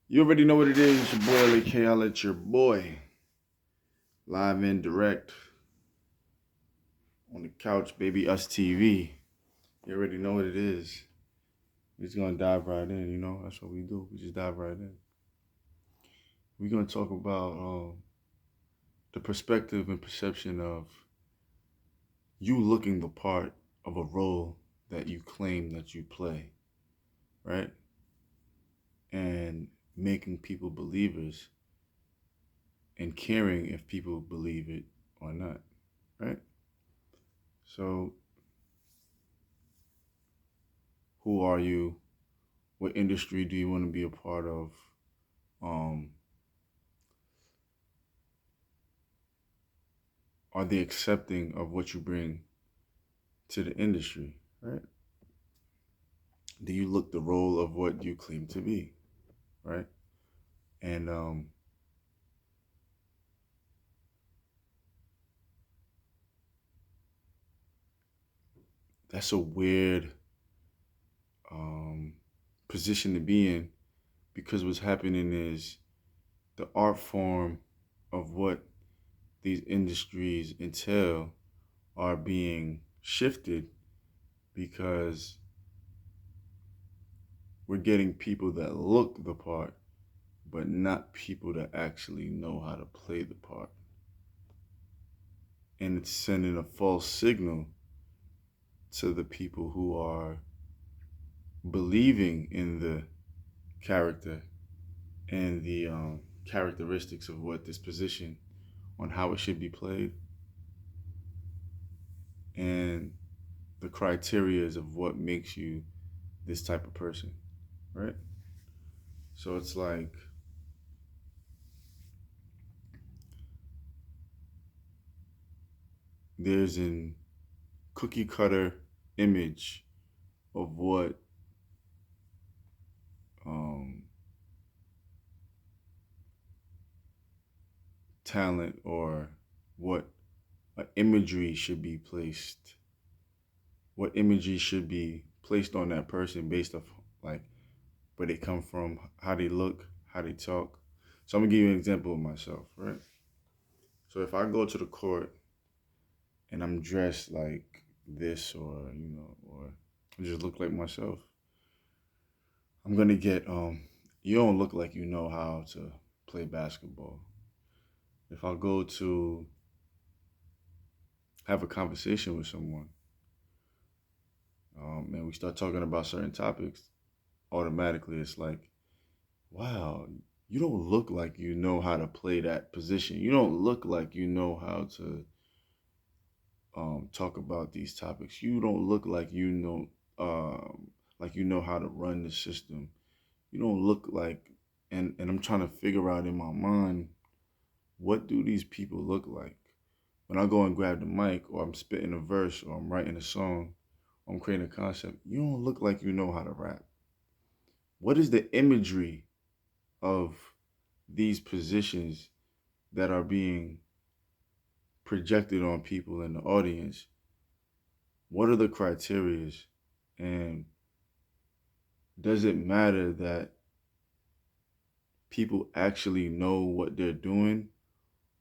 You already know what it is. It's your boy, 𝐒𝐿𝐴. I'll let your boy live and direct on the couch, baby, us TV. You already know what it is. We're just going to dive right in, you know? That's what we do. We just dive right in. We're going to talk about the perspective and perception of you looking the part of a role that you claim that you play, right? And making people believers and caring if people believe it or not, right? So, who are you? What industry do you want to be a part of? Are they accepting of what you bring to the industry, right? Do you look the role of what you claim to be, right? And that's a weird position to be in, because what's happening is the art form of what these industries entail are being shifted, because we're getting people that look the part, but not people that actually know how to play the part. And it's sending a false signal to the people who are believing in the character and the characteristics of what this position, on how it should be played, and the criterias of what makes you this type of person, right? So it's like there's an cookie cutter image of what talent, or what imagery should be placed, what imagery should be placed on that person based off like where they come from, how they look, how they talk. So I'm gonna give you an example of myself, right? So if I go to the court and I'm dressed like this, or or just look like myself, I'm gonna get you don't look like you know how to play basketball. If I go to have a conversation with someone, and we start talking about certain topics, automatically it's like, wow, you don't look like you know how to play that position. You don't look like you know how to talk about these topics. You don't look like you know how to run the system. You don't look like, and I'm trying to figure out in my mind, what do these people look like? When I go and grab the mic, or I'm spitting a verse, or I'm writing a song, or I'm creating a concept, you don't look like you know how to rap. What is the imagery of these positions that are being projected on people in the audience? What are the criterias? And does it matter that people actually know what they're doing,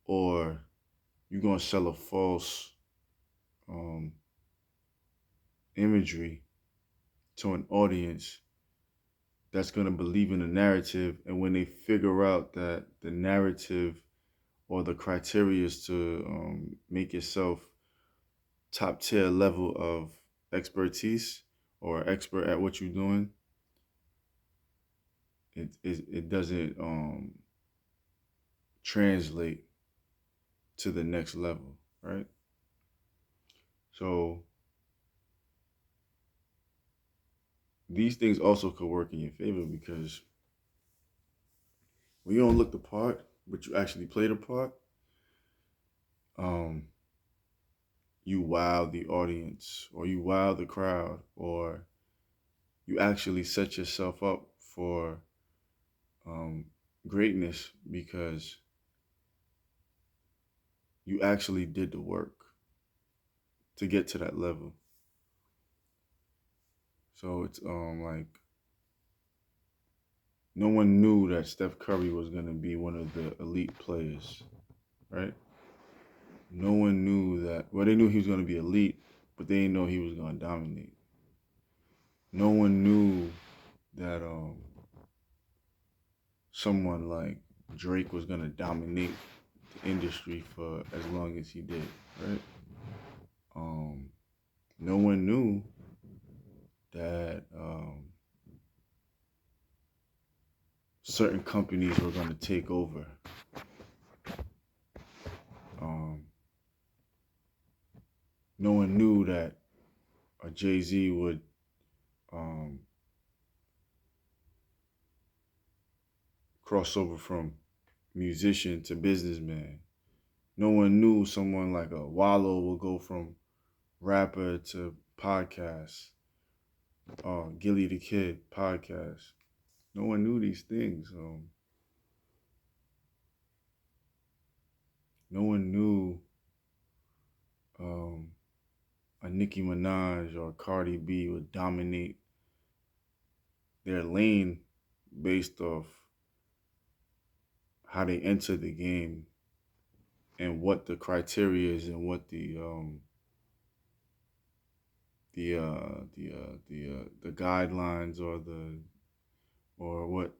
or you're going to sell a false imagery to an audience that's going to believe in the narrative, and when they figure out that the narrative or the criteria is to make yourself top tier level of expertise, or expert at what you're doing, it doesn't translate to the next level, right? So these things also could work in your favor, because when you don't look the part, but you actually play the part, you wow the audience, or you wow the crowd, or you actually set yourself up for greatness, because you actually did the work to get to that level. So it's like no one knew that Steph Curry was going to be one of the elite players, right? No one knew that. Well, they knew he was going to be elite, but they didn't know he was going to dominate. No one knew that someone like Drake was going to dominate the industry for as long as he did, right? No one knew that certain companies were going to take over. No one knew that a Jay-Z would cross over from musician to businessman. No one knew someone like a Wallow would go from rapper to podcast. Gilly the Kid podcast. No one knew these things. No one knew a Nicki Minaj or Cardi B would dominate their lane based off how they enter the game and what the criteria is and what the guidelines or what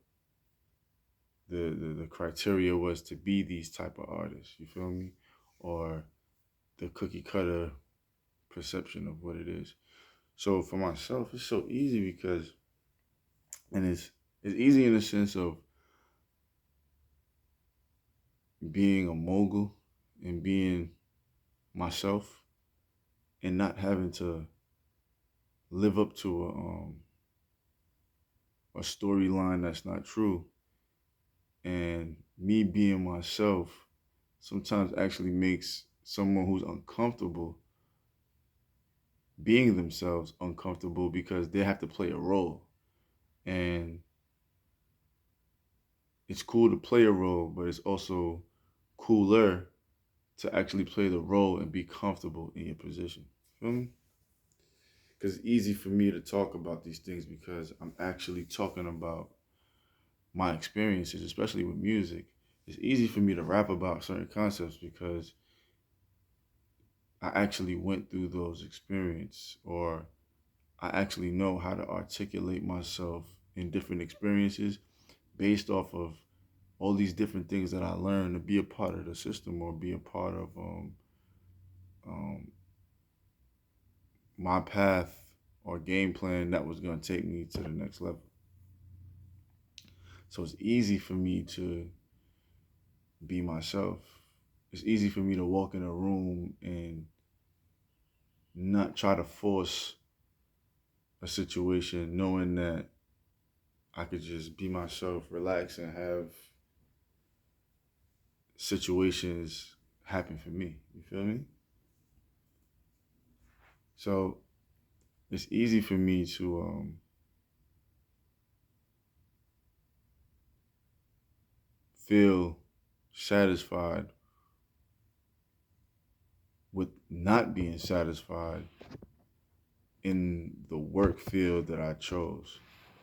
the criteria was to be these type of artists. You feel me? Or the cookie cutter perception of what it is. So for myself, it's so easy because, and it's easy in the sense of being a mogul and being myself and not having to live up to a storyline that's not true. And me being myself sometimes actually makes someone who's uncomfortable being themselves uncomfortable because they have to play a role. And it's cool to play a role, but it's also cooler to actually play the role and be comfortable in your position. Feel me? Because it's easy for me to talk about these things because I'm actually talking about my experiences, especially with music. It's easy for me to rap about certain concepts because I actually went through those experiences, or I actually know how to articulate myself in different experiences based off of all these different things that I learned to be a part of the system or be a part of my path or game plan that was going to take me to the next level. So it's easy for me to be myself. It's easy for me to walk in a room and not try to force a situation, knowing that I could just be myself, relax, and have situations happen for me. You feel me? So it's easy for me to feel satisfied with not being satisfied in the work field that I chose.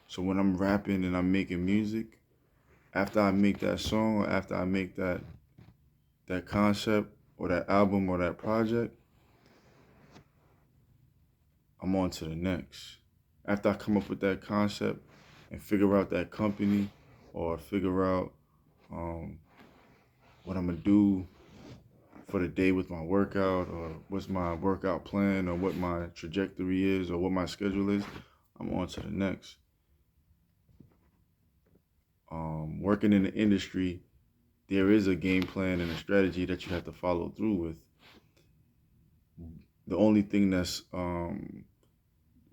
So when I'm rapping and I'm making music, after I make that song or after I make that concept or that album or that project, I'm on to the next. After I come up with that concept and figure out that company or figure out what I'm gonna do for the day with my workout or what's my workout plan or what my trajectory is or what my schedule is, I'm on to the next. Working in the industry, there is a game plan and a strategy that you have to follow through with. The only thing that's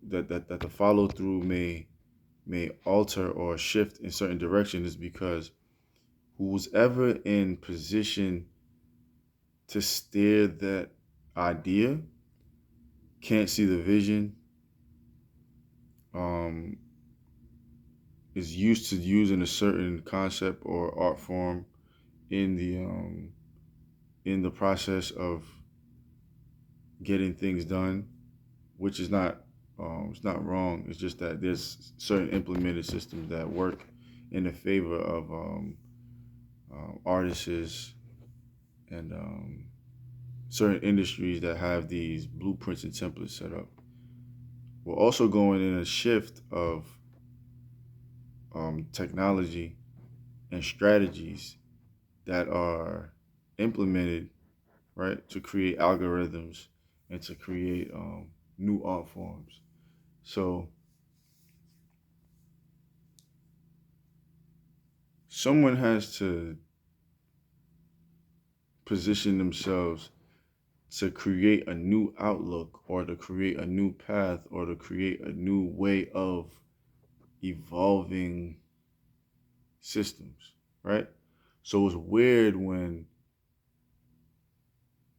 that the follow through may alter or shift in certain directions is because who's ever in position to steer that idea can't see the vision, is used to using a certain concept or art form in the process of getting things done, which is not it's not wrong. It's just that there's certain implemented systems that work in the favor of artists and certain industries that have these blueprints and templates set up. We're also going in a shift of technology and strategies that are implemented, right, to create algorithms and to create new art forms. So someone has to position themselves to create a new outlook or to create a new path or to create a new way of evolving systems, right? So it's weird when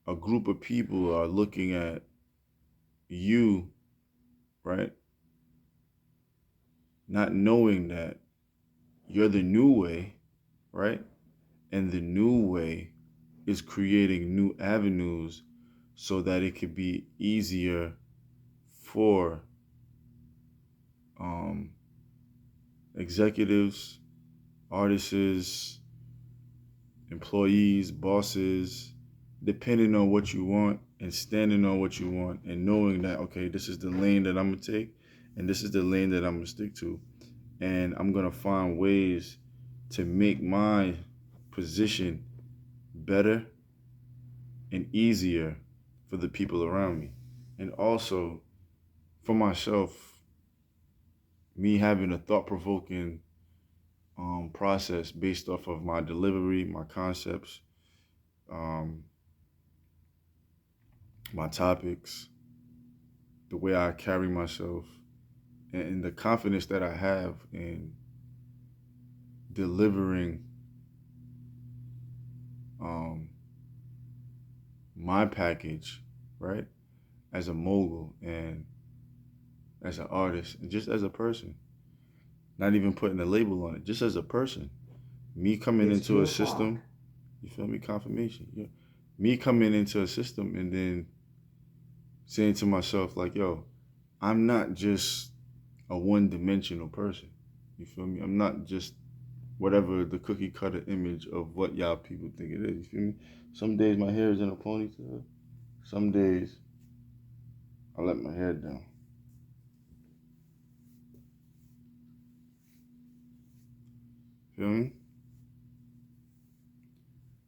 a group of people are looking at you, right, not knowing that you're the new way, right? And the new way is creating new avenues so that it could be easier for executives, artists, employees, bosses, depending on what you want and standing on what you want and knowing that, okay, this is the lane that I'm going to take and this is the lane that I'm going to stick to. And I'm going to find ways to make my position better and easier for the people around me. And also for myself, me having a thought-provoking process based off of my delivery, my concepts, my topics, the way I carry myself, and the confidence that I have in delivering my package, right, as a mogul and as an artist and just as a person, not even putting a label on it, just as a person. Me coming into a system, you feel me, confirmation, yeah. Me coming into a system and then saying to myself, like, yo, I'm not just a one-dimensional person. You feel me? I'm not just whatever the cookie cutter image of what y'all people think it is. You feel me? Some days my hair is in a ponytail. Some days I let my hair down. Feel me?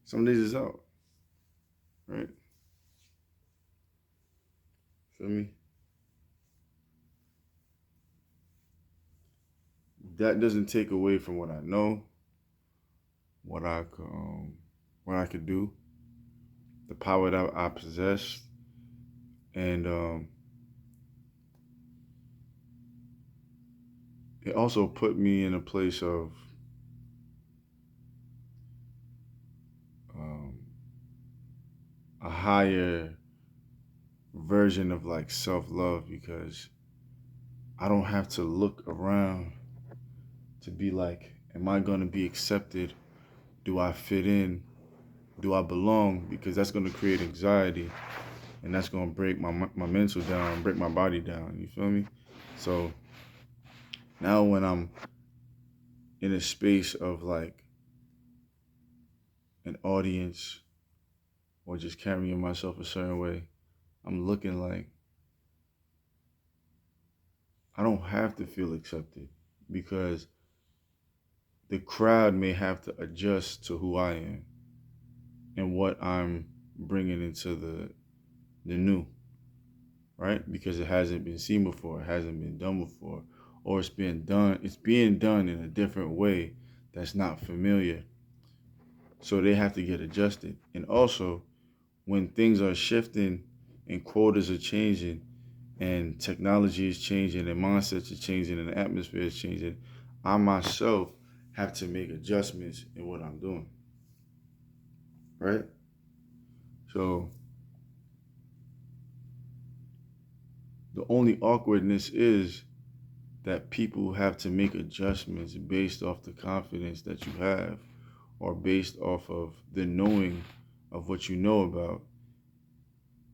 Some days it's out. Right? Feel me? That doesn't take away from what I know, what I could do, the power that I possess, and it also put me in a place of a higher version of like self-love, because I don't have to look around to be like, am I going to be accepted? Do I fit in? Do I belong? Because that's going to create anxiety and that's going to break my mental down, break my body down. You feel me? So now when I'm in a space of like an audience or just carrying myself a certain way, I'm looking like I don't have to feel accepted, because the crowd may have to adjust to who I am and what I'm bringing into the new, right? Because it hasn't been seen before, it hasn't been done before, or it's being done in a different way that's not familiar. So they have to get adjusted. And also, when things are shifting and quotas are changing and technology is changing and mindsets are changing and the atmosphere is changing, I myself have to make adjustments in what I'm doing, right? So the only awkwardness is that people have to make adjustments based off the confidence that you have or based off of the knowing of what you know about,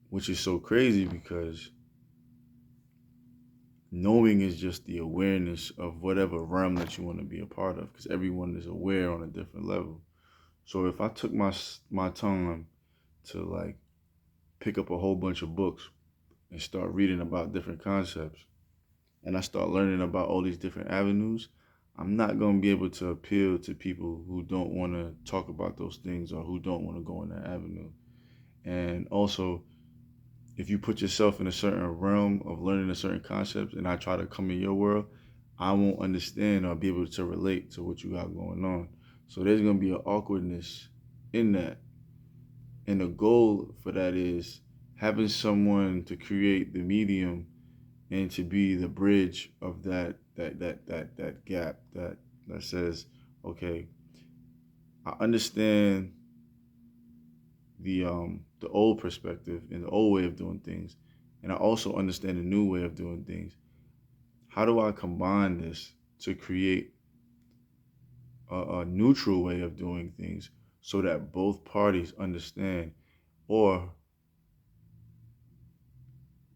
which is so crazy because knowing is just the awareness of whatever realm that you want to be a part of, because everyone is aware on a different level. So if I took my time to like pick up a whole bunch of books and start reading about different concepts, and I start learning about all these different avenues, I'm not going to be able to appeal to people who don't want to talk about those things or who don't want to go in that avenue. And also, if you put yourself in a certain realm of learning a certain concept and I try to come in your world, I won't understand or be able to relate to what you got going on. So there's going to be an awkwardness in that. And the goal for that is having someone to create the medium and to be the bridge of that gap that says, okay, I understand the old perspective and the old way of doing things, and I also understand the new way of doing things. How do I combine this to create a neutral way of doing things so that both parties understand, or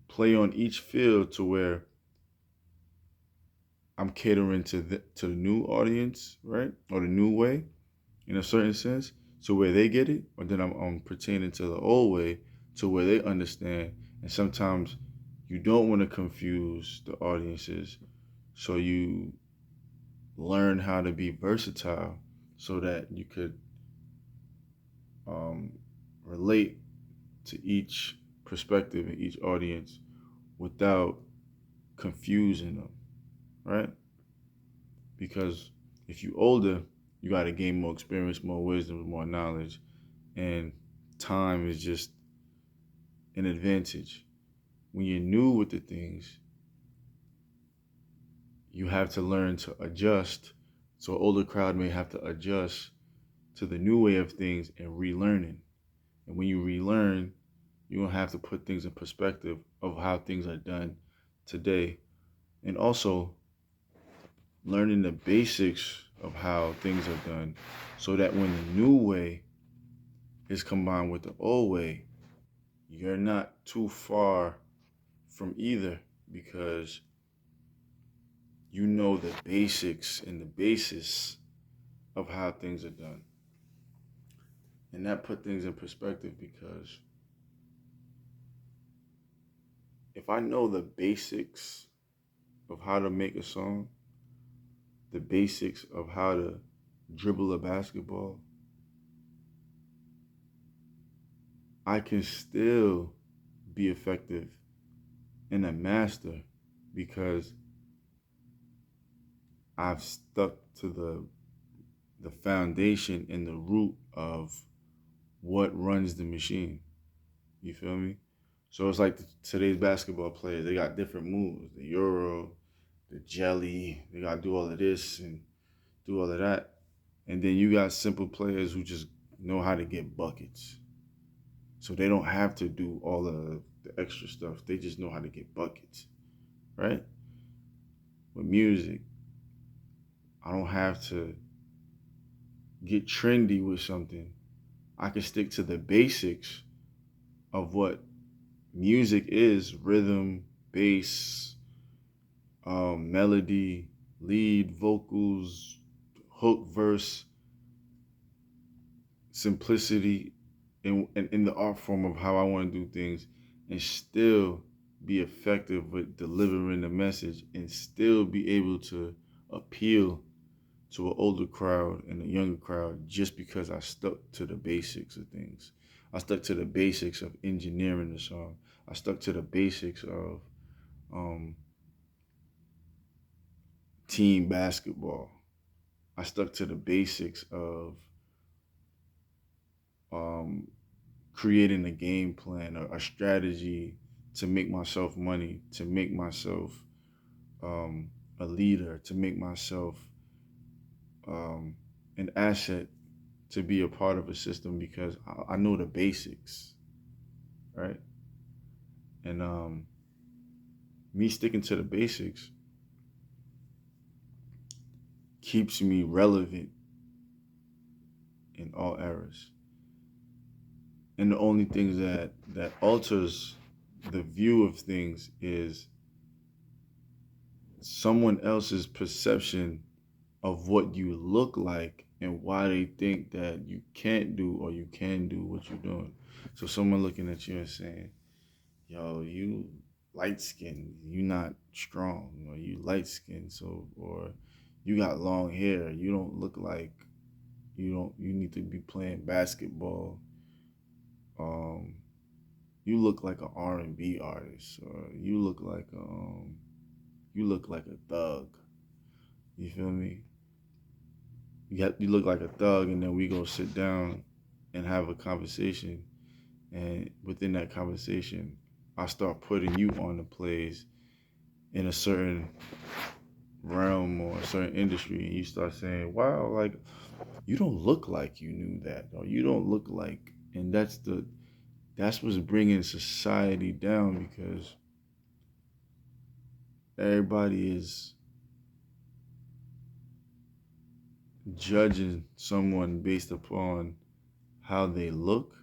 play on each field to where I'm catering to the new audience, right? Or the new way in a certain sense, to where they get it, or then I'm pertaining to the old way to where they understand. And sometimes you don't want to confuse the audiences, so you learn how to be versatile so that you could relate to each perspective and each audience without confusing them, right? Because if you older, you got to gain more experience, more wisdom, more knowledge, and time is just an advantage. When you're new with the things, you have to learn to adjust. So an older crowd may have to adjust to the new way of things and relearning. And when you relearn, you're going to have to put things in perspective of how things are done today. And also learning the basics of how things are done so that when the new way is combined with the old way, you're not too far from either, because you know the basics and the basis of how things are done. And that put things in perspective, because if I know the basics of how to make a song, the basics of how to dribble a basketball, I can still be effective and a master, because I've stuck to the foundation and the root of what runs the machine. You feel me? So it's like today's basketball players, they got different moves. The Euro, the jelly, they got to do all of this and do all of that. And then you got simple players who just know how to get buckets. So they don't have to do all of the extra stuff. They just know how to get buckets, right? With music, I don't have to get trendy with something. I can stick to the basics of what music is: rhythm, bass, melody, lead, vocals, hook, verse, simplicity, and in the art form of how I want to do things, and still be effective with delivering the message, and still be able to appeal to an older crowd and a younger crowd, just because I stuck to the basics of things. I stuck to the basics of engineering the song. I stuck to the basics of team basketball. I stuck to the basics of creating a game plan, a strategy to make myself money, to make myself a leader, to make myself an asset to be a part of a system, because I know the basics, right? And me sticking to the basics keeps me relevant in all eras. And the only things that alters the view of things is someone else's perception of what you look like and why they think that you can't do or you can do what you're doing. So someone looking at you and saying, yo, you light skinned, you not strong, or you light skinned, so, or you got long hair, you don't look like, you need to be playing basketball. You look like an R&B artist, or you look like a thug. You feel me? You look like a thug, and then we go sit down and have a conversation, and within that conversation, I start putting you on the plays in a certain realm or a certain industry, and you start saying, wow, like, you don't look like you knew that, or you don't look like, and that's what's bringing society down, because everybody is judging someone based upon how they look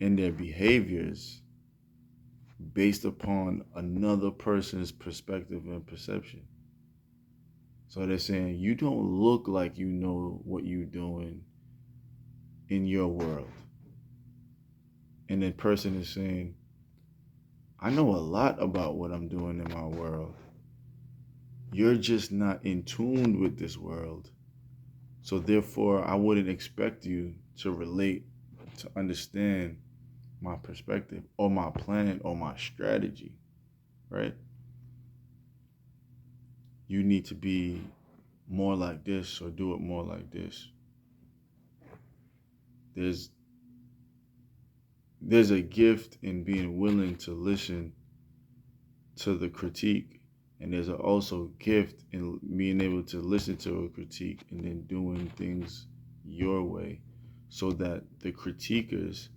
and their behaviors based upon another person's perspective and perception. So they're saying, you don't look like you know what you're doing in your world. And the person is saying, I know a lot about what I'm doing in my world. You're just not in tune with this world. So therefore, I wouldn't expect you to relate, to understand my perspective or my plan or my strategy, right? You need to be more like this or do it more like this. There's a gift in being willing to listen to the critique, and there's also a gift in being able to listen to a critique and then doing things your way, so that the critiquers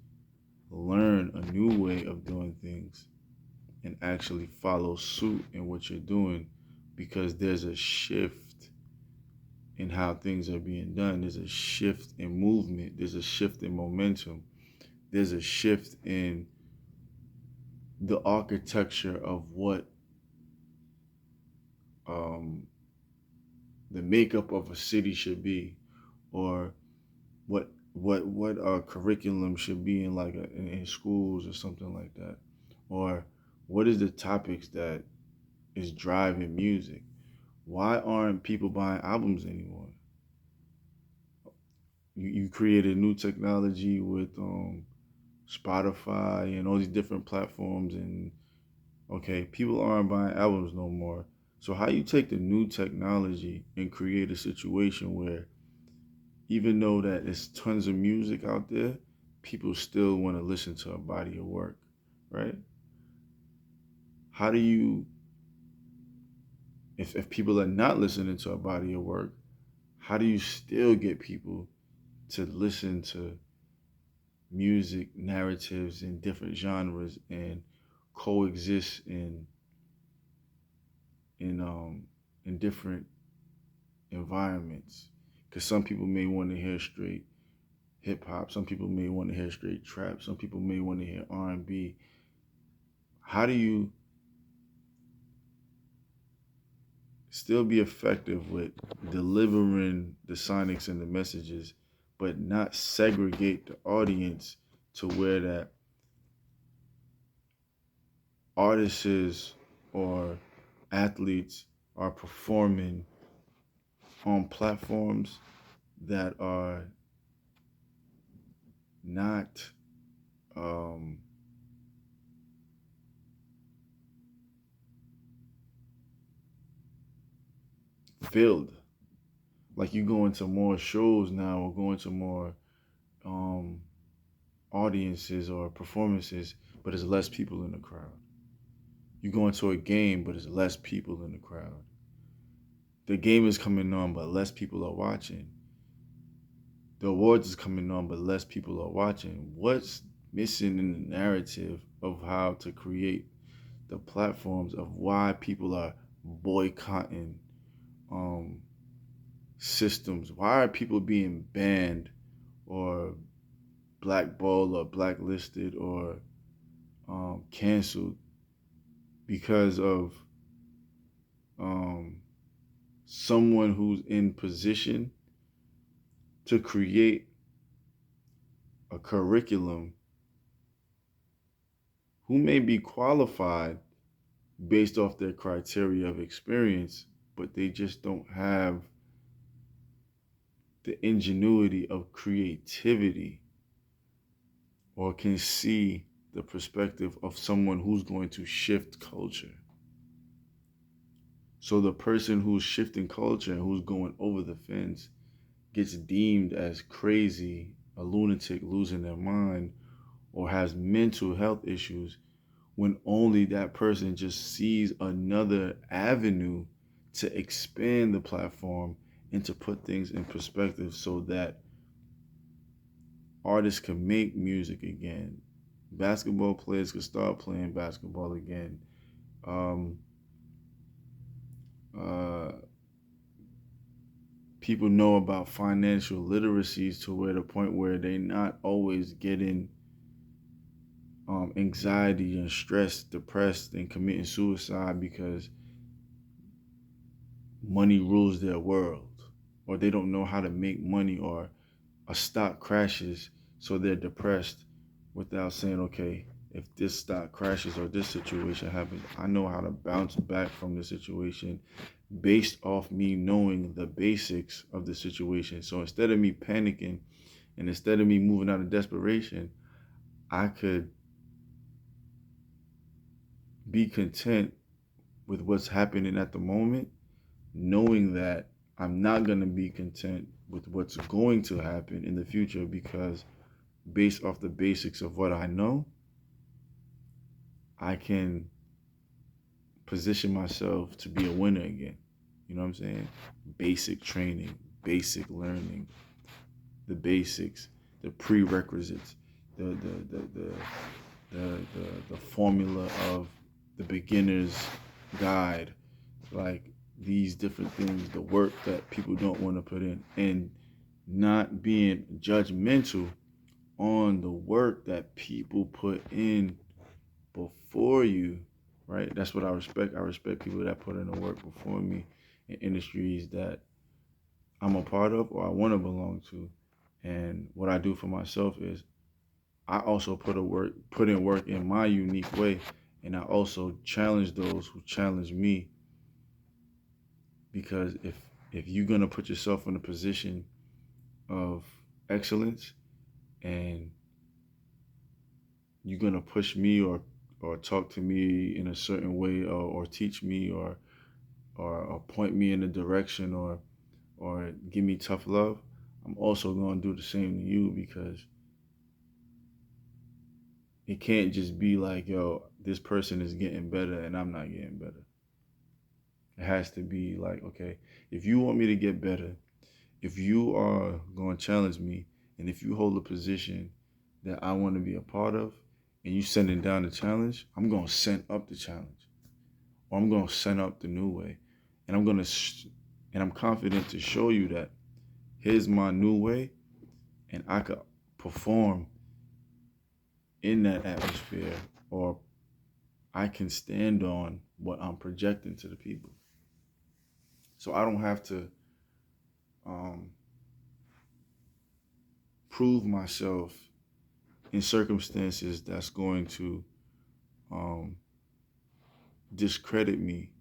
learn a new way of doing things and actually follow suit in what you're doing, because there's a shift in how things are being done. There's a shift in movement. There's a shift in momentum. There's a shift in the architecture of what the makeup of a city should be, or what curriculum should be in in schools or something like that, or what is the topics that is driving music. Why aren't people buying albums anymore? You created new technology with Spotify and all these different platforms, and okay, people aren't buying albums no more. So how you take the new technology and create a situation where, even though that there's tons of music out there, people still want to listen to a body of work, right? How do you, if people are not listening to a body of work, how do you still get people to listen to music narratives in different genres and coexist in different environments? Because some people may want to hear straight hip hop, some people may want to hear straight trap, some people may want to hear R&B. How do you still be effective with delivering the sonics and the messages, but not segregate the audience to where that artists or athletes are performing on platforms that are not filled? Like, you go into more shows now, or go into more audiences or performances, but there's less people in the crowd. You go into a game, but there's less people in the crowd. The game is coming on, but less people are watching. The awards is coming on, but less people are watching. What's missing in the narrative of how to create the platforms of why people are boycotting systems? Why are people being banned or blackballed or blacklisted or canceled because of someone who's in position to create a curriculum who may be qualified based off their criteria of experience, but they just don't have the ingenuity of creativity or can see the perspective of someone who's going to shift culture. So the person who's shifting culture and who's going over the fence gets deemed as crazy, a lunatic losing their mind, or has mental health issues, when only that person just sees another avenue to expand the platform and to put things in perspective so that artists can make music again. Basketball players can start playing basketball again. People know about financial literacies to where the point where they're not always getting anxiety and stress, depressed, and committing suicide because money rules their world, or they don't know how to make money, or a stock crashes, so they're depressed without saying, okay, if this stock crashes or this situation happens, I know how to bounce back from the situation based off me knowing the basics of the situation. So instead of me panicking and instead of me moving out of desperation, I could be content with what's happening at the moment, knowing that I'm not going to be content with what's going to happen in the future, because based off the basics of what I know, I can position myself to be a winner again. You know what I'm saying? Basic training, basic learning, the basics, the prerequisites, the formula of the beginner's guide, like these different things, the work that people don't want to put in, and not being judgmental on the work that people put in before you, right? That's what I respect. I respect people that put in the work before me in industries that I'm a part of or I want to belong to. And what I do for myself is I also put in work in my unique way, and I also challenge those who challenge me, because if you're gonna put yourself in a position of excellence and you're gonna push me or talk to me in a certain way, or teach me or point me in a direction or give me tough love, I'm also gonna do the same to you, because it can't just be like, yo, this person is getting better and I'm not getting better. It has to be like, okay, if you want me to get better, if you are going to challenge me, and if you hold a position that I want to be a part of, and you sending down the challenge, I'm going to send up the challenge, or I'm going to send up the new way, and I'm confident to show you that here's my new way, and I could perform in that atmosphere, or I can stand on what I'm projecting to the people. So I don't have to prove myself in circumstances that's going to discredit me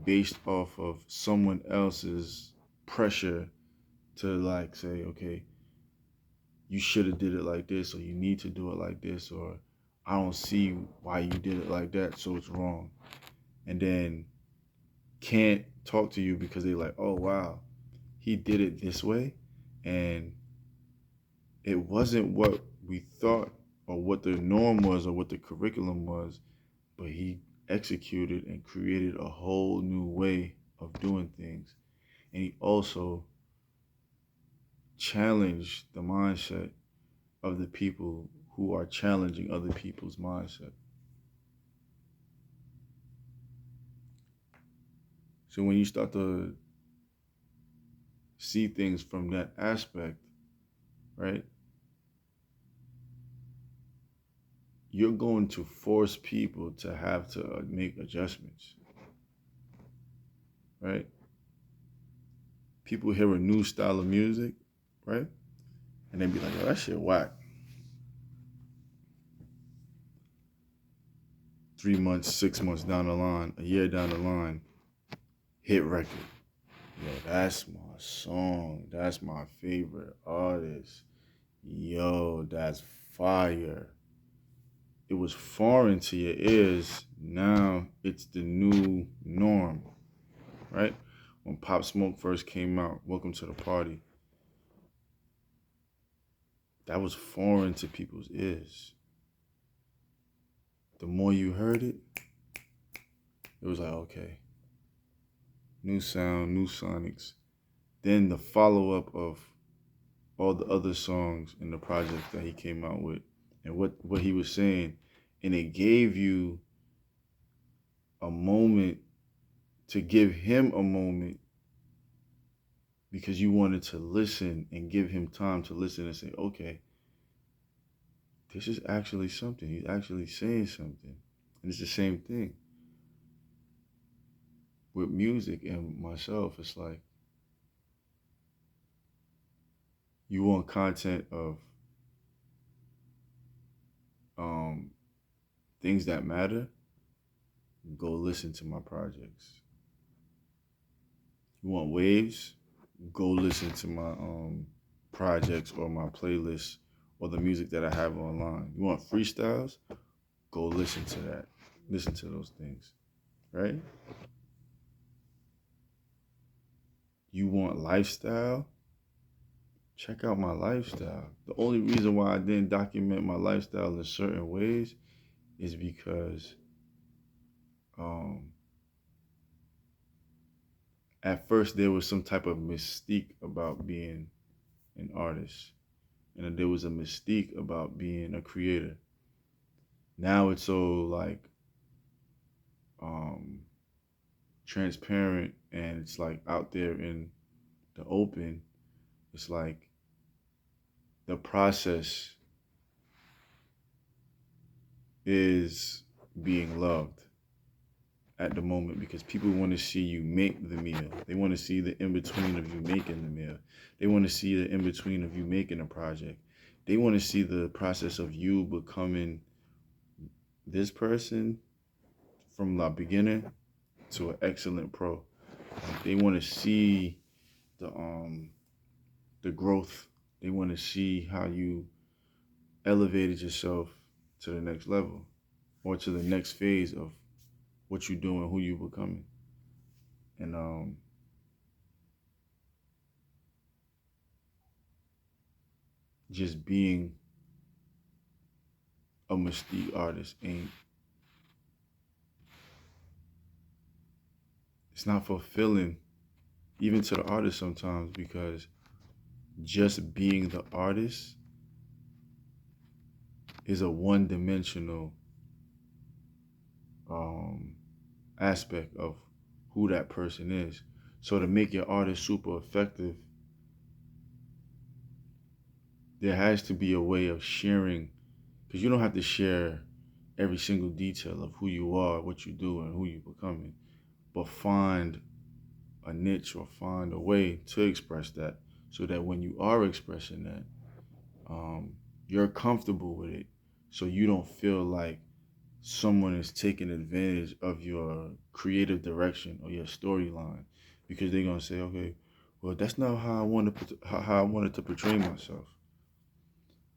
based off of someone else's pressure to like say, okay, you should have did it like this, or you need to do it like this, or I don't see why you did it like that, so it's wrong. And then can't talk to you because they're like, oh wow, he did it this way, and it wasn't what we thought or what the norm was or what the curriculum was, but he executed and created a whole new way of doing things. And he also challenged the mindset of the people who are challenging other people's mindset. So when you start to see things from that aspect, right, you're going to force people to have to make adjustments. right? People hear a new style of music, right? And they be like, oh, that shit whack. 3 months, 6 months down the line, a year down the line, hit record. Yo, that's my song. That's my favorite artist. Yo, that's fire. It was foreign to your ears. Now it's the new norm, right? When Pop Smoke first came out, Welcome to the Party, that was foreign to people's ears. The more you heard it, it was like, okay, new sound, new sonics. Then the follow-up of all the other songs in the project that he came out with and what he was saying, and it gave you a moment to give him a moment because you wanted to listen and give him time to listen and say, okay, this is actually something. He's actually saying something. And it's the same thing with music and myself. It's like, you want content of things that matter, go listen to my projects. You want waves, go listen to my projects or my playlists or the music that I have online. You want freestyles, go listen to that. Listen to those things, right? You want lifestyle, check out my lifestyle. The only reason why I didn't document my lifestyle in certain ways is because at first there was some type of mystique about being an artist, and there was a mystique about being a creator. Now it's so like transparent, and it's like out there in the open. It's like the process is being loved at the moment because people want to see you make the meal. They want to see the in-between of you making the meal. They want to see the in-between of you making a project. They want to see the process of you becoming this person from the beginning to an excellent pro. Like, they want to see the growth. They want to see how you elevated yourself to the next level or to the next phase of what you're doing, who you're becoming. And just being a mystique artist it's not fulfilling even to the artist sometimes, because just being the artist is a one-dimensional aspect of who that person is. So to make your artist super effective, there has to be a way of sharing, because you don't have to share every single detail of who you are, what you do, and who you're becoming, but find a niche or find a way to express that so that when you are expressing that, you're comfortable with it, so you don't feel like someone is taking advantage of your creative direction or your storyline, because they're gonna say, okay, well, that's not how I wanted to portray myself.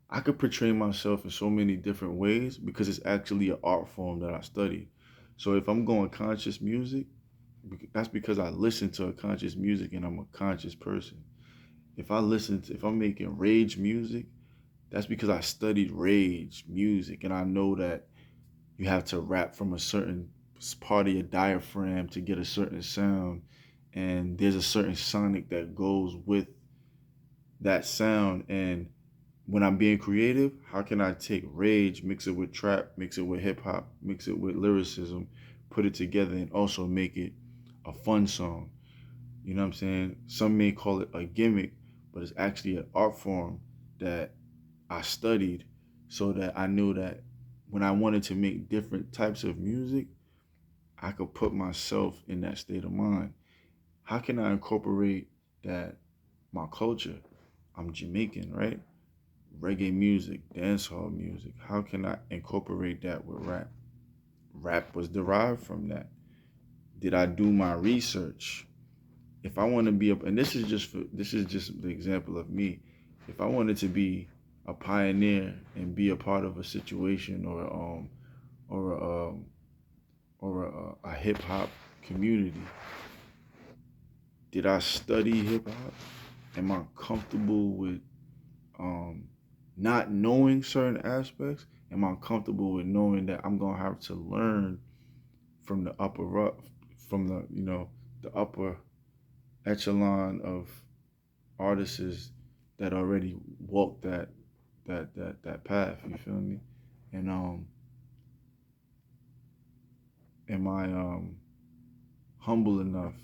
I could portray myself in so many different ways because it's actually an art form that I studied. So if I'm going conscious music, that's because I listen to a conscious music and I'm a conscious person. If I'm making rage music, that's because I studied rage music and I know that you have to rap from a certain part of your diaphragm to get a certain sound, and there's a certain sonic that goes with that sound. And when I'm being creative, how can I take rage, mix it with trap, mix it with hip hop, mix it with lyricism, put it together and also make it a fun song? You know what I'm saying? Some may call it a gimmick, but it's actually an art form that I studied so that I knew that when I wanted to make different types of music, I could put myself in that state of mind. how can I incorporate that, my culture? I'm Jamaican, right? Reggae music, dancehall music. How can I incorporate that with rap? Rap was derived from that. Did I do my research? If I want to be and this is just the example of me. If I wanted to be a pioneer and be a part of a situation or a hip hop community, did I study hip hop? Am I comfortable with not knowing certain aspects? Am I comfortable with knowing that I'm gonna have to learn from the upper up, from the the upper echelon of artists that already walked that path? You feel me? And am I humble enough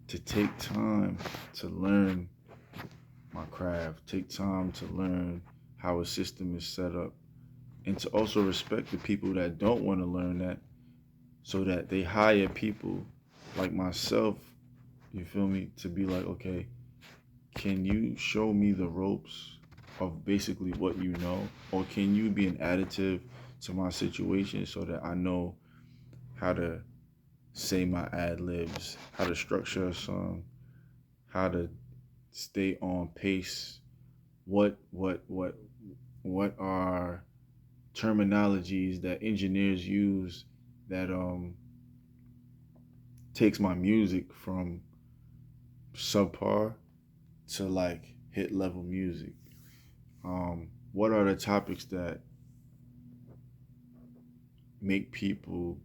to take time to learn my craft, take time to learn how a system is set up, and to also respect the people that don't want to learn that, so that they hire people like myself, you feel me, to be like, okay, can you show me the ropes of basically what you know? Or can you be an additive to my situation so that I know how to say my ad libs, how to structure a song, how to stay on pace? What are terminologies that engineers use that takes my music from subpar to like hit level music? What are the topics that make people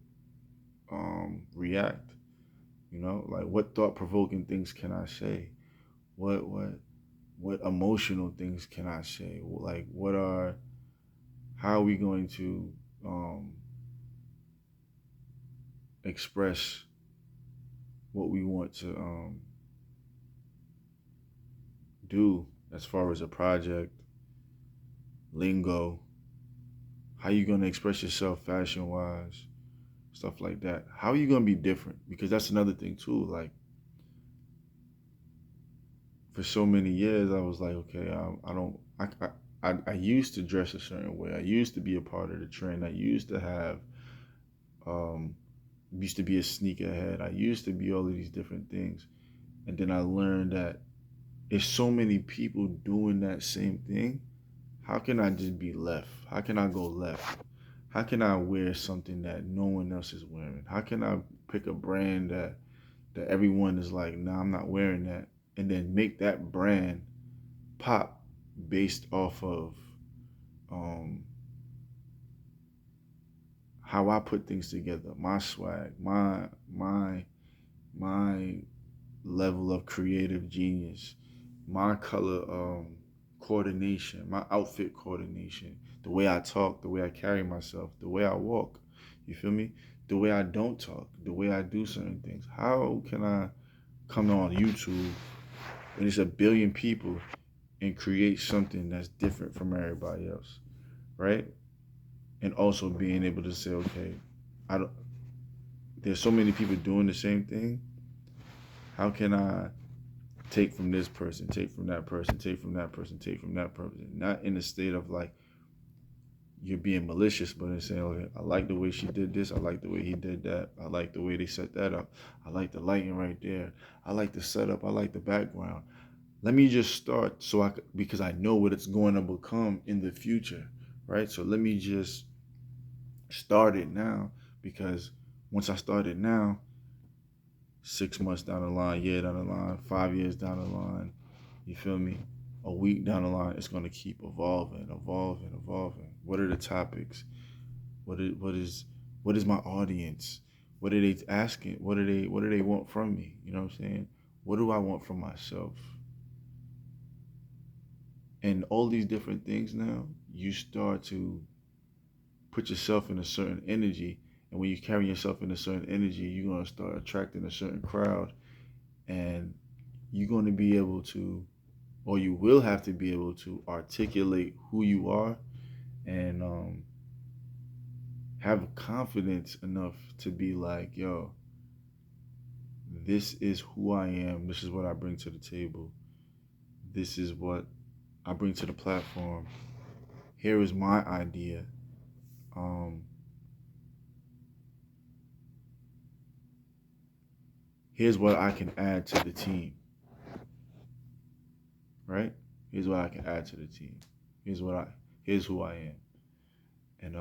react? Like what thought provoking things can I say? What emotional things can I say? Like how are we going to express what we want to do as far as a project, lingo? How you going to express yourself fashion wise, stuff like that? How are you going to be different? Because that's another thing too. Like for so many years, I was like, okay, I used to dress a certain way. I used to be a part of the trend. I used to have, used to be a sneakerhead. I used to be all of these different things. And then I learned that there's so many people doing that same thing. How can I just be left? How can I go left? How can I wear something that no one else is wearing? How can I pick a brand that everyone is like, nah, I'm not wearing that, and then make that brand pop based off of how I put things together, my swag, my level of creative genius, my color coordination, my outfit coordination, the way I talk, the way I carry myself, the way I walk, you feel me? The way I don't talk, the way I do certain things. How can I come on YouTube when there's a billion people and create something that's different from everybody else, right? And also being able to say, okay, I don't. There's so many people doing the same thing. How can I take from this person, take from that person, take from that person, take from that person? Not in a state of like you're being malicious, but in saying, okay, I like the way she did this. I like the way he did that. I like the way they set that up. I like the lighting right there. I like the setup. I like the background. Let me just start because I know what it's going to become in the future, right? So let me just start it now, because once I start it now, 6 months down the line, year down the line, 5 years down the line, you feel me? A week down the line, it's going to keep evolving. What are the topics? What is my audience? What are they asking? What do they want from me? You know what I'm saying? What do I want from myself? And all these different things now, you start to put yourself in a certain energy. And when you carry yourself in a certain energy, you're going to start attracting a certain crowd. And you're going to be able to, or you will have to be able to articulate who you are and have confidence enough to be like, yo, this is who I am. This is what I bring to the table. This is what I bring to the platform. Here is my idea. Here's what I can add to the team. Right? Here's what I can add to the team. Here's who I am. And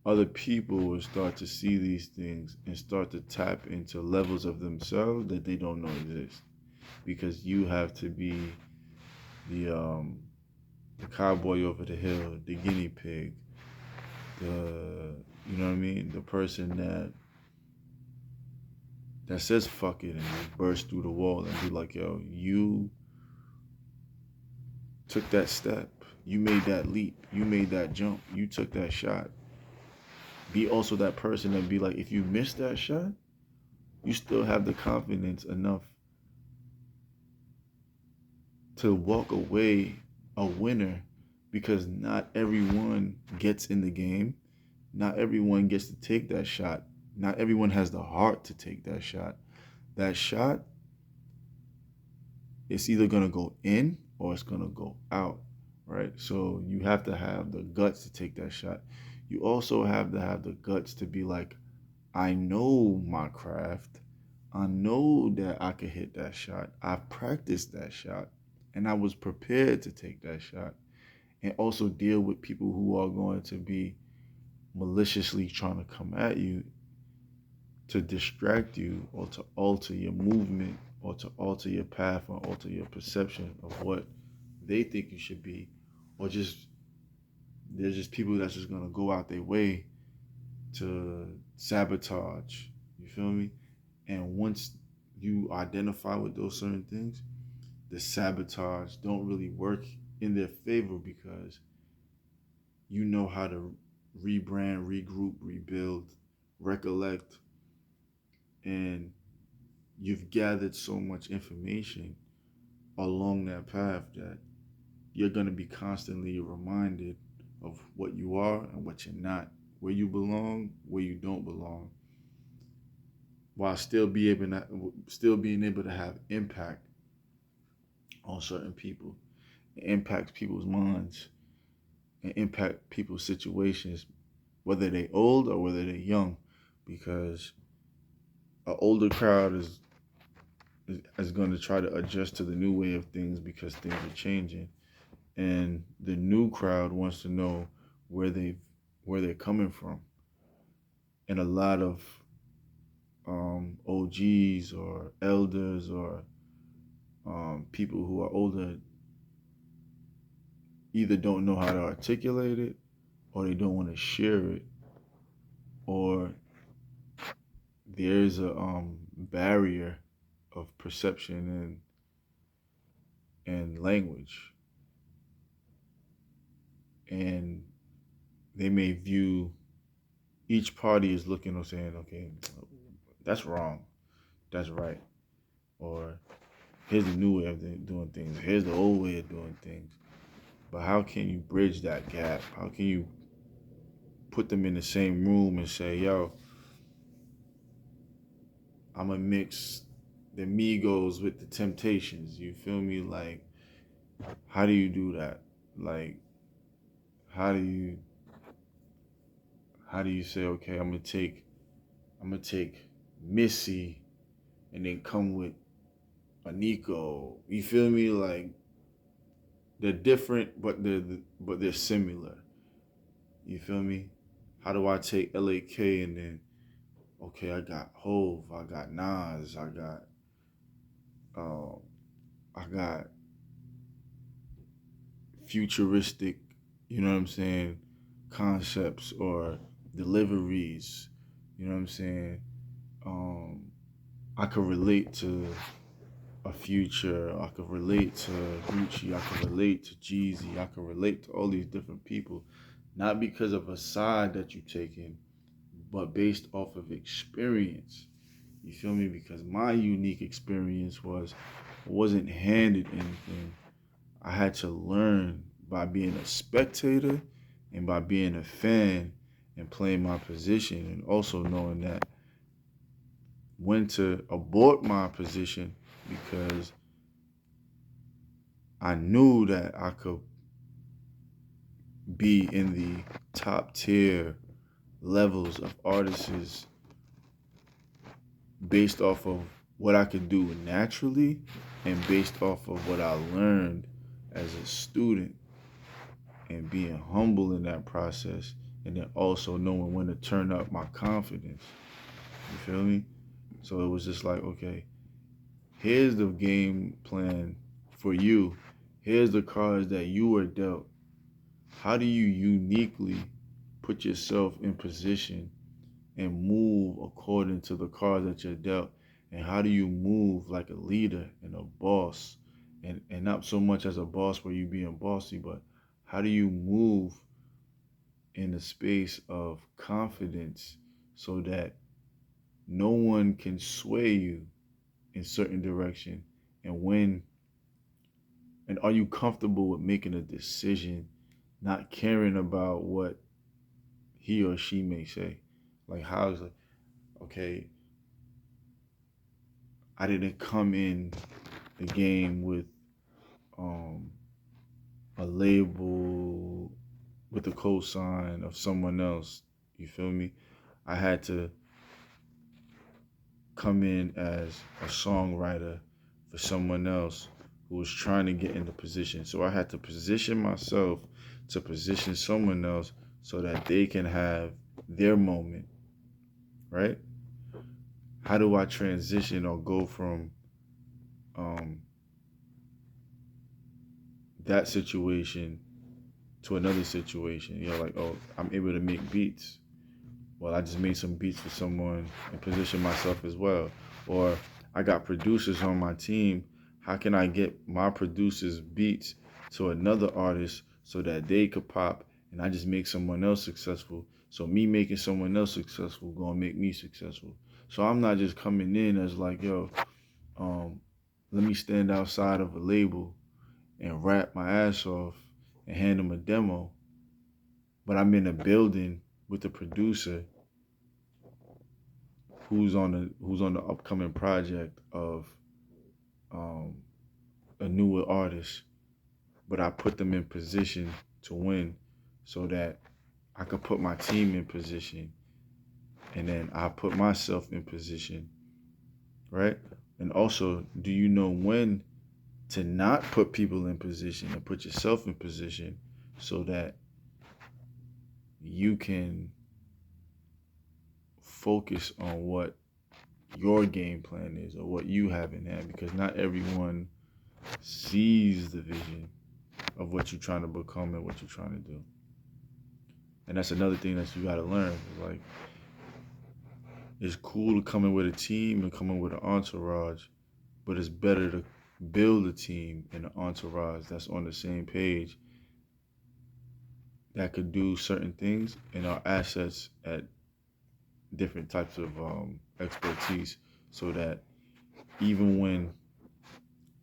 other people will start to see these things and start to tap into levels of themselves that they don't know exist. Because you have to be the cowboy over the hill, the guinea pig, you know what I mean? The person that says fuck it and just burst through the wall and be like, yo, you took that step. You made that leap. You made that jump. You took that shot. Be also that person and be like, if you missed that shot, you still have the confidence enough to walk away a winner, because not everyone gets in the game. Not everyone gets to take that shot. Not everyone has the heart to take that shot. That shot, it's either going to go in or it's going to go out, right? So you have to have the guts to take that shot. You also have to have the guts to be like, I know my craft. I know that I could hit that shot. I practiced that shot. And I was prepared to take that shot. And also deal with people who are going to be maliciously trying to come at you to distract you or to alter your movement or to alter your path or alter your perception of what they think you should be. Or just, there's just people that's just going to go out their way to sabotage. You feel me? And once you identify with those certain things, the sabotage don't really work in their favor, because you know how to rebrand, regroup, rebuild, recollect, and you've gathered so much information along that path that you're going to be constantly reminded of what you are and what you're not, where you belong, where you don't belong, while still being able to have impact on certain people. It impacts people's minds and impact people's situations, whether they old or whether they're young, because an older crowd is going to try to adjust to the new way of things because things are changing, and the new crowd wants to know where they're coming from. And a lot of OGs or elders or people who are older either don't know how to articulate it, or they don't want to share it, or there's a barrier of perception and language, and they may view each party as looking or saying, okay, that's wrong, that's right, or here's the new way of doing things, here's the old way of doing things. But how can you bridge that gap? How can you put them in the same room and say, yo, I'm gonna mix the Migos with the Temptations? You feel me? Like, how do you do that? Like, how do you say, okay, I'm gonna take Missy and then come with a Nico? You feel me? Like, they're different, but they're similar. You feel me? How do I take LAK and then, okay, I got 𝐎𝐿, I got Nas, I got futuristic, you know what I'm saying, concepts or deliveries, you know what I'm saying? I could relate to a Future, I could relate to Gucci, I could relate to Jeezy, I could relate to all these different people, not because of a side that you've taken, but based off of experience. You feel me? Because my unique experience wasn't handed anything. I had to learn by being a spectator and by being a fan and playing my position, and also knowing that when to abort my position, because I knew that I could be in the top tier levels of artists based off of what I could do naturally and based off of what I learned as a student, and being humble in that process, and then also knowing when to turn up my confidence. You feel me? So it was just like, okay, here's the game plan for you. Here's the cards that you were dealt. How do you uniquely put yourself in position and move according to the cards that you're dealt? And how do you move like a leader and a boss? And not so much as a boss where you being bossy, but how do you move in a space of confidence so that no one can sway you in certain direction? And are you comfortable with making a decision, not caring about what he or she may say? Like, how's like, okay, I didn't come in the game with a label with the cosign of someone else. You feel me? I had to come in as a songwriter for someone else who was trying to get in the position. So I had to position myself to position someone else so that they can have their moment, right? How do I transition or go from that situation to another situation? You know, like, oh, I'm able to make beats. Well, I just made some beats for someone and position myself as well. Or I got producers on my team. How can I get my producers' beats to another artist so that they could pop and I just make someone else successful? So me making someone else successful gonna make me successful. So I'm not just coming in as like, yo, let me stand outside of a label and rap my ass off and hand them a demo, but I'm in a building with the producer who's on the upcoming project of a newer artist, but I put them in position to win so that I could put my team in position, and then I put myself in position, right? And also, do you know when to not put people in position and put yourself in position so that you can focus on what your game plan is or what you have in hand? Because not everyone sees the vision of what you're trying to become and what you're trying to do. And that's another thing that you got to learn. Like, it's cool to come in with a team and come in with an entourage, but it's better to build a team and an entourage that's on the same page, that could do certain things and are assets at different types of expertise, so that even when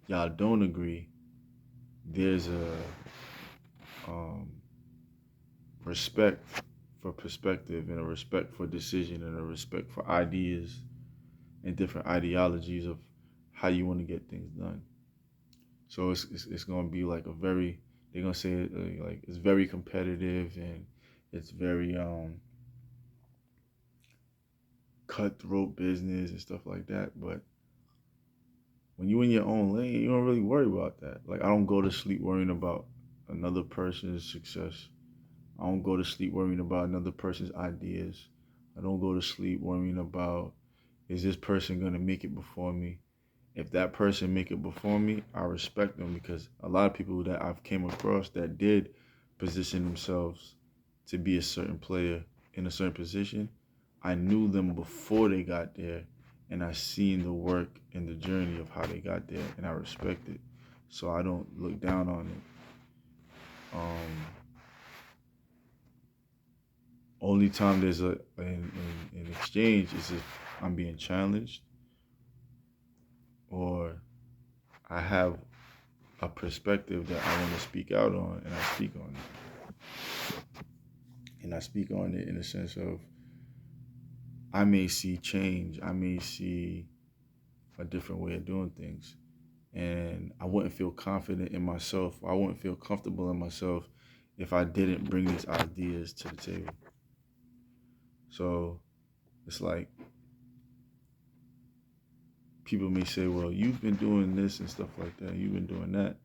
y'all don't agree, there's a respect for perspective and a respect for decision and a respect for ideas and different ideologies of how you want to get things done. So it's going to be like a very, they're going to say it, like, it's very competitive and it's very cutthroat business and stuff like that. But when you're in your own lane, you don't really worry about that. Like, I don't go to sleep worrying about another person's success. I don't go to sleep worrying about another person's ideas. I don't go to sleep worrying about, is this person going to make it before me? If that person make it before me, I respect them, because a lot of people that I've came across that did position themselves to be a certain player in a certain position, I knew them before they got there, and I seen the work and the journey of how they got there, and I respect it. So I don't look down on it. Only time there's an exchange is if I'm being challenged or I have a perspective that I want to speak out on, and I speak on it. And I speak on it in the sense of I may see change. I may see a different way of doing things. And I wouldn't feel confident in myself. I wouldn't feel comfortable in myself if I didn't bring these ideas to the table. So it's like people may say, well, you've been doing this and stuff like that. You've been doing that.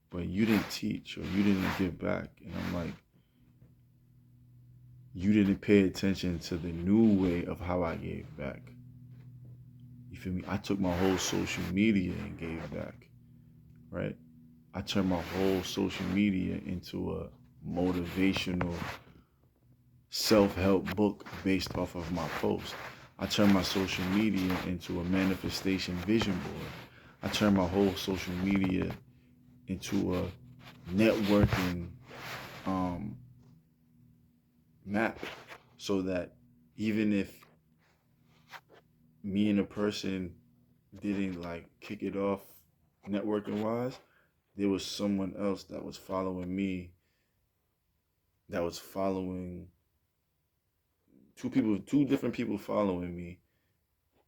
But you didn't teach or you didn't give back. And I'm like, you didn't pay attention to the new way of how I gave back. You feel me? I took my whole social media and gave back, right? I turned my whole social media into a motivational self-help book based off of my post. I turned my social media into a manifestation vision board. I turned my whole social media into a networking map, so that even if me and a person didn't like kick it off networking wise, there was someone else that was following me, that was following two different people following me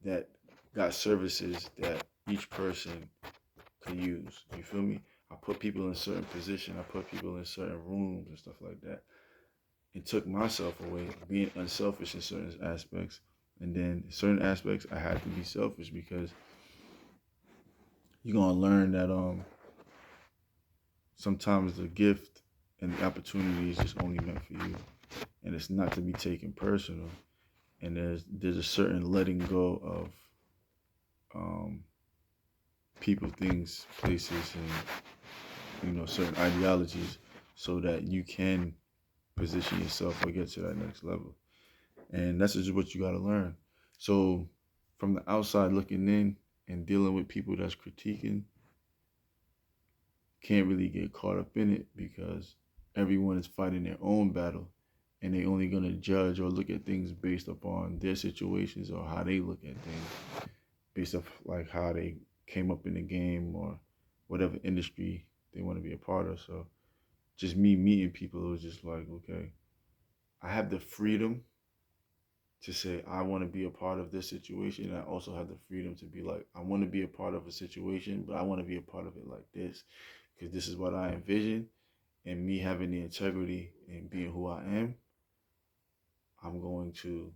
that got services that each person could use. You feel me? I put people in certain positions. I put people in certain rooms and stuff like that. It took myself away, being unselfish in certain aspects. And then certain aspects, I had to be selfish, because you're going to learn that sometimes the gift and the opportunity is just only meant for you. And it's not to be taken personal. And there's a certain letting go of people, things, places, and certain ideologies, so that you can position yourself or get to that next level. And that's just what you got to learn. So from the outside looking in and dealing with people that's critiquing, can't really get caught up in it, because everyone is fighting their own battle, and they only going to judge or look at things based upon their situations or how they look at things, based off like how they came up in the game or whatever industry they want to be a part of. So just me meeting people, it was just like, okay, I have the freedom to say I want to be a part of this situation. And I also have the freedom to be like, I want to be a part of a situation, but I want to be a part of it like this, because this is what I envision. And me having the integrity and being who I am, I'm going to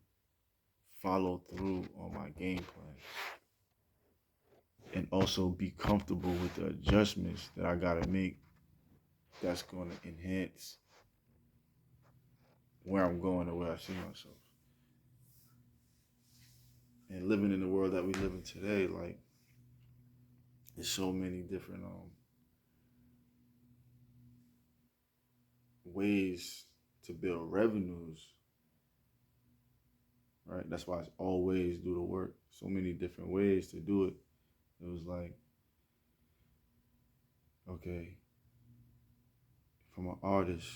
follow through on my game plan, and also be comfortable with the adjustments that I gotta make, that's going to enhance where I'm going and where I see myself. And living in the world that we live in today, like, there's so many different ways to build revenues, right? That's why it's always do the work. So many different ways to do it. It was like, okay, if I'm an artist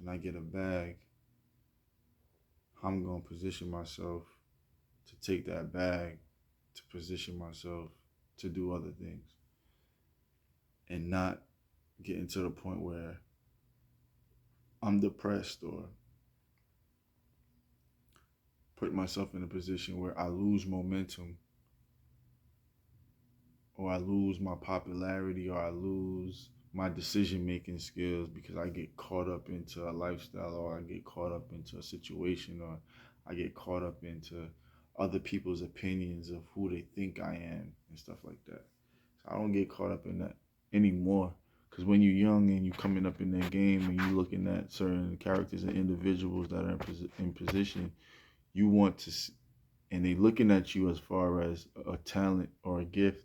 and I get a bag, I'm going to position myself to take that bag, to position myself to do other things, and not getting to the point where I'm depressed or put myself in a position where I lose momentum, or I lose my popularity, or I lose my decision-making skills, because I get caught up into a lifestyle, or I get caught up into a situation, or I get caught up into other people's opinions of who they think I am and stuff like that. So I don't get caught up in that anymore, because when you're young and you're coming up in that game and you're looking at certain characters and individuals that are in position, you want to, and they looking at you as far as a talent or a gift,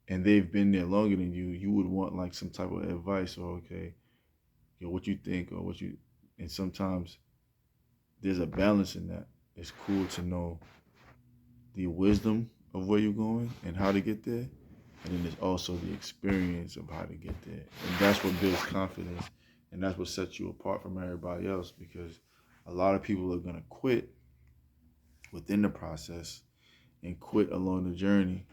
and they've been there longer than you would want like some type of advice, or okay, what you think, or what you, and sometimes there's a balance in that. It's cool to know the wisdom of where you're going and how to get there, and then there's also the experience of how to get there. And that's what builds confidence, and that's what sets you apart from everybody else, because a lot of people are going to quit within the process and quit along the journey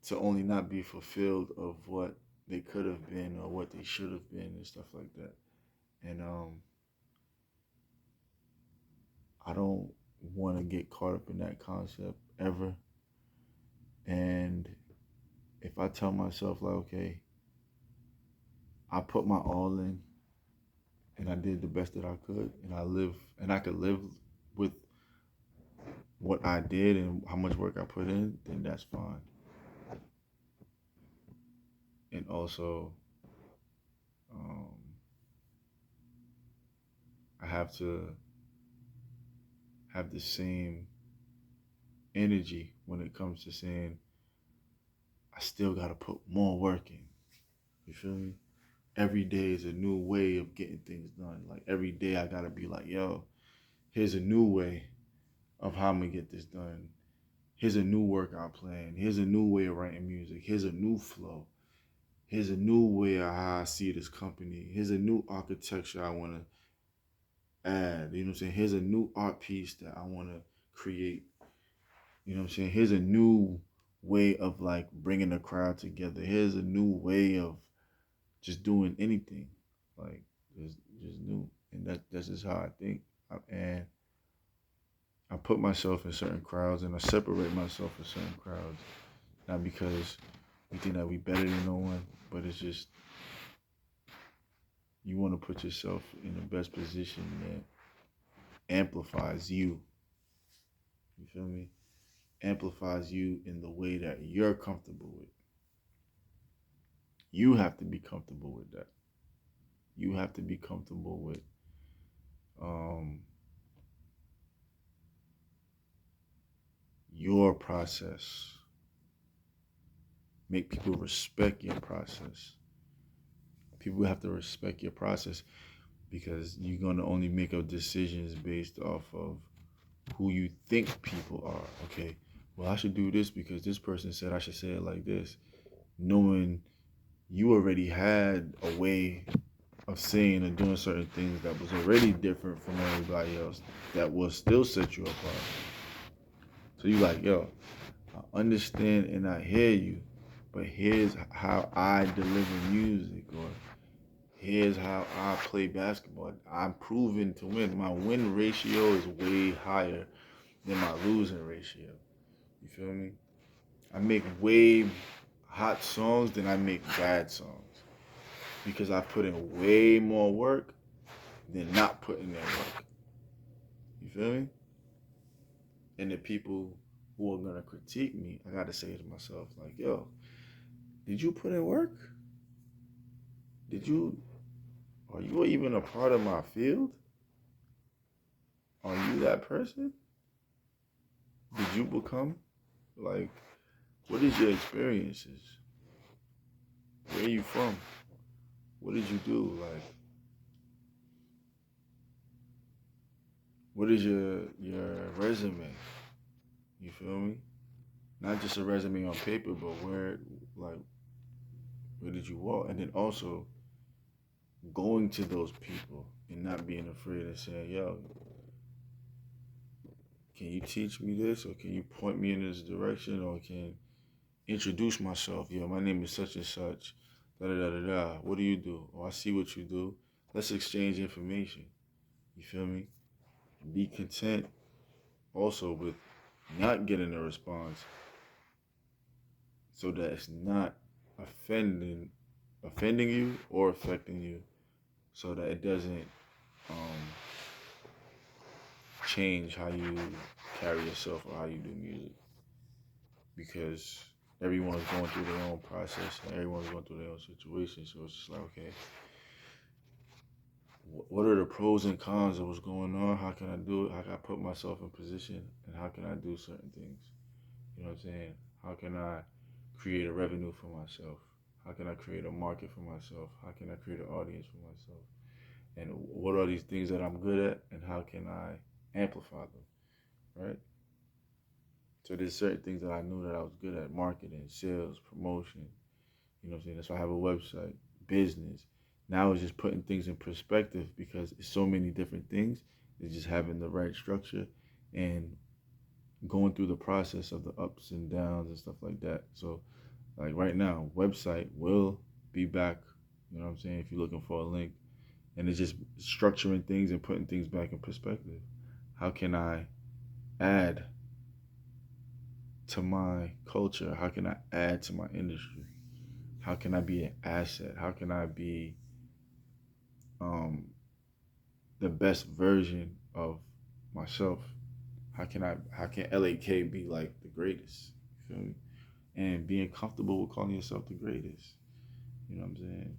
to only not be fulfilled of what they could have been or what they should have been and stuff like that. And I don't want to get caught up in that concept ever. And if I tell myself like, okay, I put my all in and I did the best that I could, and I could live with what I did and how much work I put in, then that's fine. And also, I have to have the same energy when it comes to saying I still got to put more work in. You feel me? Every day is a new way of getting things done. Like every day I got to be like, yo, here's a new way of how I'm going to get this done. Here's a new workout plan. Here's a new way of writing music. Here's a new flow. Here's a new way of how I see this company. Here's a new architecture I want to add. You know what I'm saying? Here's a new art piece that I want to create. You know what I'm saying? Here's a new way of like bringing the crowd together. Here's a new way of just doing anything. Like just new. And that's just how I think. And I put myself in certain crowds and I separate myself from certain crowds. Not because we think that we better than no one, but it's just you want to put yourself in the best position that amplifies you. You feel me? Amplifies you in the way that you're comfortable with. You have to be comfortable with that. You have to be comfortable with your process. Make people respect your process. People have to respect your process because you're going to only make up decisions based off of who you think people are. Okay, well, I should do this because this person said I should say it like this. Knowing you already had a way of saying and doing certain things that was already different from everybody else that will still set you apart. So you like, yo, I understand and I hear you, but here's how I deliver music, or here's how I play basketball. I'm proven to win. My win ratio is way higher than my losing ratio. You feel me? I make way hot songs than I make bad songs because I put in way more work than not putting in work. You feel me? And the people who are gonna critique me, I gotta say to myself, like, yo, did you put in work? Are you even a part of my field? Are you that person? Did you become? Like, what is your experiences? Where are you from? What did you do? Like, what is your resume? You feel me? Not just a resume on paper, but where did you walk? And then also going to those people and not being afraid and saying, yo, can you teach me this? Or can you point me in this direction? Or can introduce myself? Yo, my name is such and such. Da da da da da. What do you do? Oh, I see what you do. Let's exchange information. You feel me? Be content also with not getting a response so that it's not offending you or affecting you, so that it doesn't change how you carry yourself or how you do music. Because everyone's going through their own process and everyone's going through their own situation. So it's just like, okay, what are the pros and cons of what's going on? How can I do it? How can I put myself in position? And how can I do certain things? You know what I'm saying? How can I create a revenue for myself? How can I create a market for myself? How can I create an audience for myself? And what are these things that I'm good at? And how can I amplify them? Right? So there's certain things that I knew that I was good at: marketing, sales, promotion. You know what I'm saying? That's why I have a website, business. Now it's just putting things in perspective because it's so many different things. It's just having the right structure and going through the process of the ups and downs and stuff like that. So like right now, website will be back, you know what I'm saying, if you're looking for a link. And it's just structuring things and putting things back in perspective. How can I add to my culture? How can I add to my industry? How can I be an asset? How can I be the best version of myself? How can LAK be like the greatest? You feel me? And being comfortable with calling yourself the greatest. You know what I'm saying?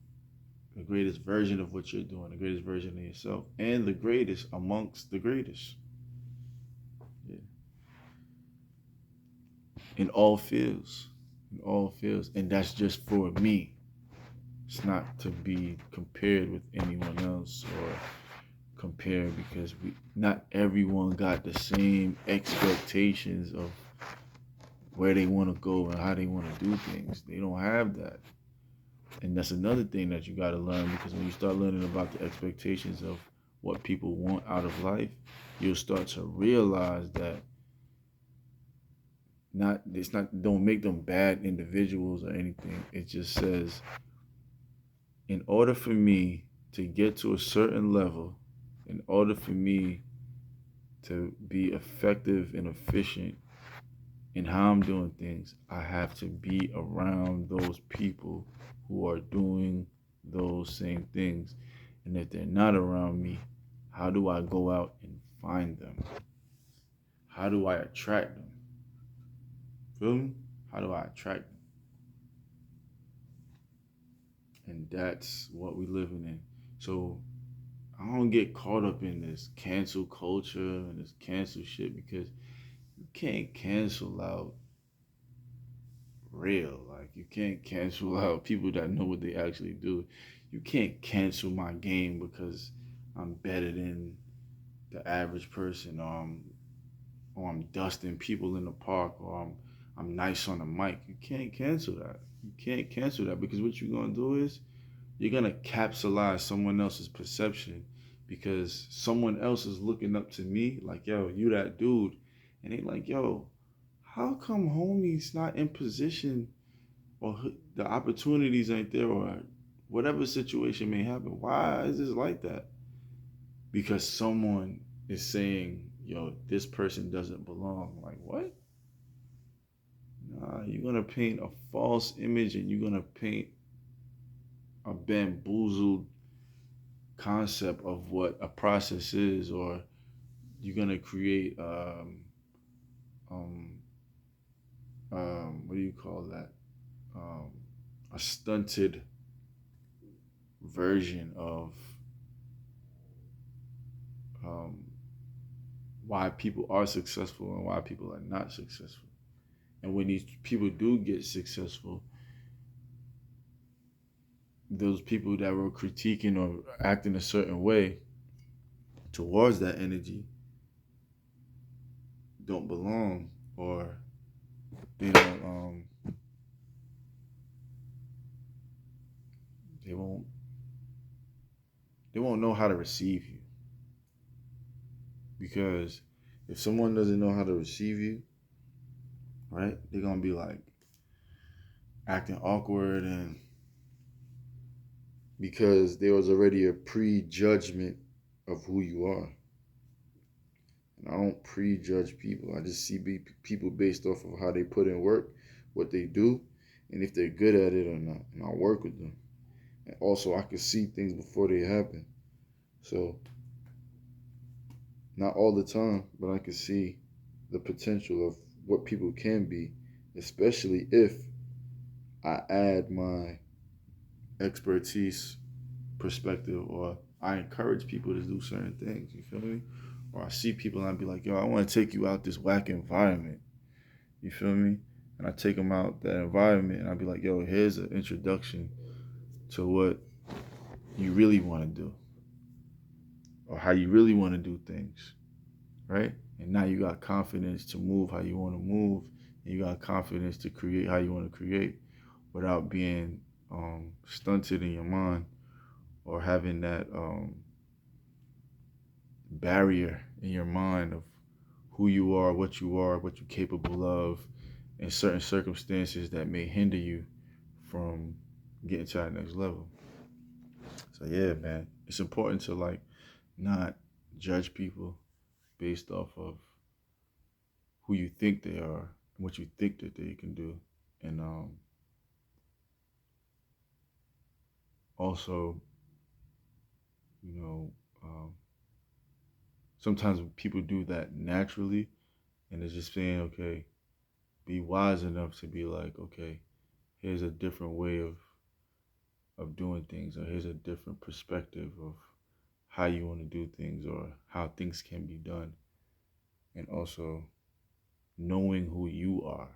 The greatest version of what you're doing, the greatest version of yourself, and the greatest amongst the greatest. Yeah. In all fields. In all fields. And that's just for me. It's not to be compared with anyone else or compared because not everyone got the same expectations of where they want to go and how they want to do things. They don't have that. And that's another thing that you got to learn, because when you start learning about the expectations of what people want out of life, you'll start to realize that don't make them bad individuals or anything. It just says, in order for me to get to a certain level, in order for me to be effective and efficient in how I'm doing things, I have to be around those people who are doing those same things. And if they're not around me, how do I go out and find them? How do I attract them? Feel me? How do I attract them? And that's what we're living in. So I don't get caught up in this cancel culture and this cancel shit, because you can't cancel out real. Like, you can't cancel out people that know what they actually do. You can't cancel my game because I'm better than the average person, or I'm dusting people in the park, or I'm nice on the mic. You can't cancel that. You can't cancel that, because what you're gonna do is you're gonna capsulize someone else's perception, because someone else is looking up to me like, yo, you that dude, and they like, yo, how come homie's not in position, or the opportunities ain't there, or whatever situation may happen? Why is this like that? Because someone is saying, yo, this person doesn't belong. Like, what? Nah, you're gonna paint a false image, and you're gonna paint a bamboozled concept of what a process is, or you're gonna create what do you call that? A stunted version of why people are successful and why people are not successful. And when these people do get successful, those people that were critiquing or acting a certain way towards that energy don't belong, or they don't they won't know how to receive you. Because if someone doesn't know how to receive you, right, they're gonna be like acting awkward, and because there was already a prejudgment of who you are. And I don't prejudge people. I just see people based off of how they put in work, what they do, and if they're good at it or not. And I work with them. And also, I can see things before they happen. So, not all the time, but I can see the potential of what people can be, especially if I add my expertise, perspective, or I encourage people to do certain things. You feel me? Or I see people and I be like, yo, I want to take you out this whack environment. You feel me? And I take them out that environment, and I be like, yo, here's an introduction to what you really want to do, or how you really want to do things, right? And now you got confidence to move how you want to move, and you got confidence to create how you want to create without being stunted in your mind, or having that barrier in your mind of who you are, what you're capable of, in certain circumstances that may hinder you from getting to that next level. So yeah, man, it's important to like not judge people, based off of who you think they are and what you think that they can do. And also, you know, sometimes people do that naturally, and it's just saying, okay, be wise enough to be like, okay, here's a different way of doing things, or here's a different perspective of how you want to do things or how things can be done. And also knowing who you are.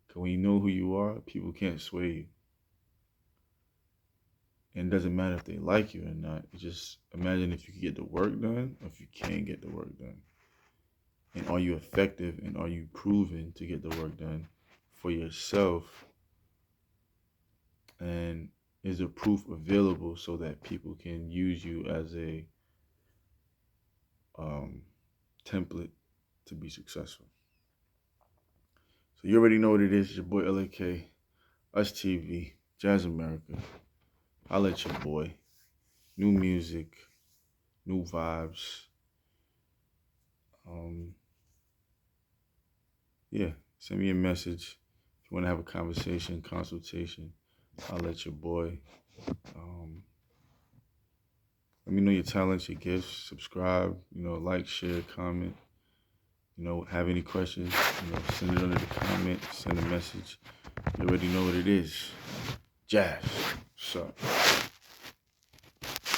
Because when you know who you are, people can't sway you. And it doesn't matter if they like you or not. It's just imagine if you can get the work done or if you can't get the work done. And are you effective and are you proven to get the work done for yourself? And is the proof available so that people can use you as a template to be successful? So you already know what it is. It's your boy 𝐿𝐴𝐾, Us TV, Jazz America. Holla at your boy. New music, new vibes. Yeah, send me a message if you want to have a conversation, consultation. I'll let your boy. Let me know your talents, your gifts. Subscribe, like, share, comment. Have any questions, send it under the comment, send a message. You already know what it is. Jazz. What's up?